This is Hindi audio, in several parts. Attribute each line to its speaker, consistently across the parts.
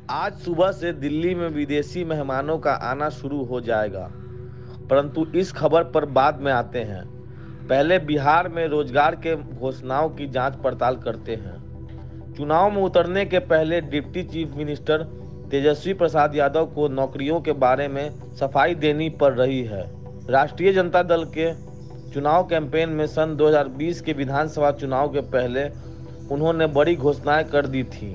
Speaker 1: आज सुबह से दिल्ली में विदेशी मेहमानों का आना शुरू हो जाएगा, परंतु इस खबर पर बाद में आते हैं। पहले बिहार में रोजगार के घोषणाओं की जांच पड़ताल करते हैं। चुनाव में उतरने के पहले deputy chief minister Tejashwi Prasad Yadav को नौकरियों के बारे में सफाई देनी पड़ रही है। राष्ट्रीय जनता दल के चुनाव कैंपेन में सन 2020 के विधानसभा चुनाव के पहले उन्होंने बड़ी घोषणाएं कर दी थी।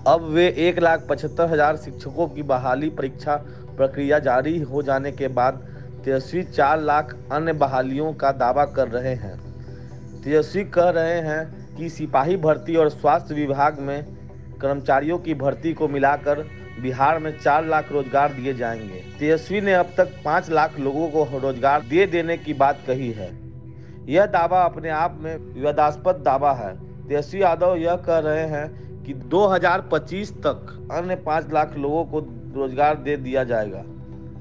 Speaker 1: अब वे 1,75,000 शिक्षकों की बहाली परीक्षा प्रक्रिया जारी हो जाने के बाद तेजस्वी 4 लाख अन्य बहालियों का दावा कर रहे हैं। तेजस्वी कह रहे हैं कि सिपाही भर्ती और स्वास्थ्य विभाग में कर्मचारियों की भर्ती को मिलाकर बिहार में 4 लाख रोजगार दिए जाएंगे। तेजस्वी ने अब तक 5 लाख लोगों को रोजगार दे देने की बात कही है। यह दावा अपने आप में विवादास्पद दावा है। तेजस्वी यादव यह कह रहे हैं कि 2025 तक अन्य 5 लाख लोगों को रोजगार दे दिया जाएगा।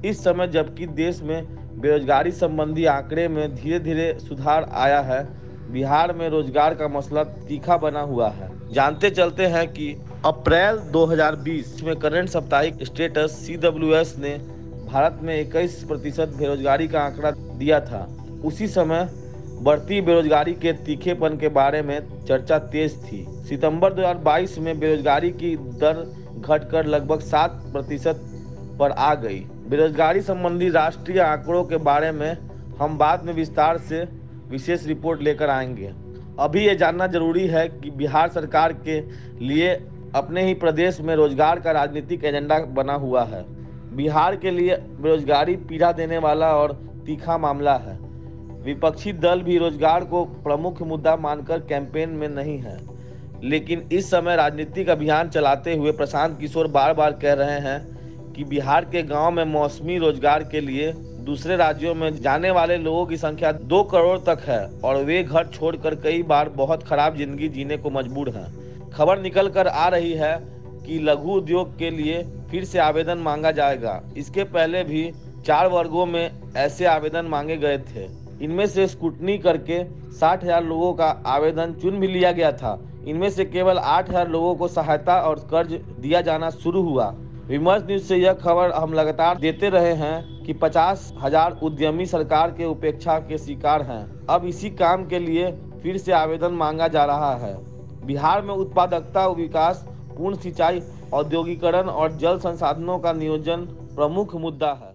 Speaker 1: इस समय जबकि देश में बेरोजगारी संबंधी आंकड़े में धीरे धीरे सुधार आया है, बिहार में रोजगार का मसला तीखा बना हुआ है। जानते चलते हैं कि अप्रैल 2020 में करंट साप्ताहिक स्टेटस CWS ने भारत में 21% बेरोजगारी का आंकड़ा दिया था। उसी समय बढ़ती बेरोजगारी के तीखेपन के बारे में चर्चा तेज थी। सितंबर 2022 में बेरोजगारी की दर घटकर लगभग 7% पर आ गई। बेरोजगारी संबंधी राष्ट्रीय आंकड़ों के बारे में हम बाद में विस्तार से विशेष रिपोर्ट लेकर आएंगे। अभी ये जानना जरूरी है कि बिहार सरकार के लिए अपने ही प्रदेश में रोजगार का राजनीतिक एजेंडा बना हुआ है। बिहार के लिए बेरोजगारी पीड़ा देने वाला और तीखा मामला है। विपक्षी दल भी रोजगार को प्रमुख मुद्दा मानकर कैंपेन में नहीं है, लेकिन इस समय राजनीतिक अभियान चलाते हुए प्रशांत किशोर बार बार कह रहे हैं कि बिहार के गांव में मौसमी रोजगार के लिए दूसरे राज्यों में जाने वाले लोगों की संख्या 2 करोड़ तक है और वे घर छोड़कर कई बार बहुत खराब जिंदगी जीने को मजबूर हैं। खबर निकल कर आ रही है कि लघु उद्योग के लिए फिर से आवेदन मांगा जाएगा। इसके पहले भी 4 वर्गों में ऐसे आवेदन मांगे गए थे। इनमें से स्क्रूटनी करके 60,000 लोगों का आवेदन चुन भी लिया गया था। इनमें से केवल 8,000 लोगों को सहायता और कर्ज दिया जाना शुरू हुआ। विमर्श न्यूज से यह खबर हम लगातार देते रहे हैं कि 50,000 उद्यमी सरकार के उपेक्षा के शिकार हैं। अब इसी काम के लिए फिर से आवेदन मांगा जा रहा है। बिहार में उत्पादकता विकास, पूर्ण सिंचाई, औद्योगिकरण और जल संसाधनों का नियोजन प्रमुख मुद्दा है।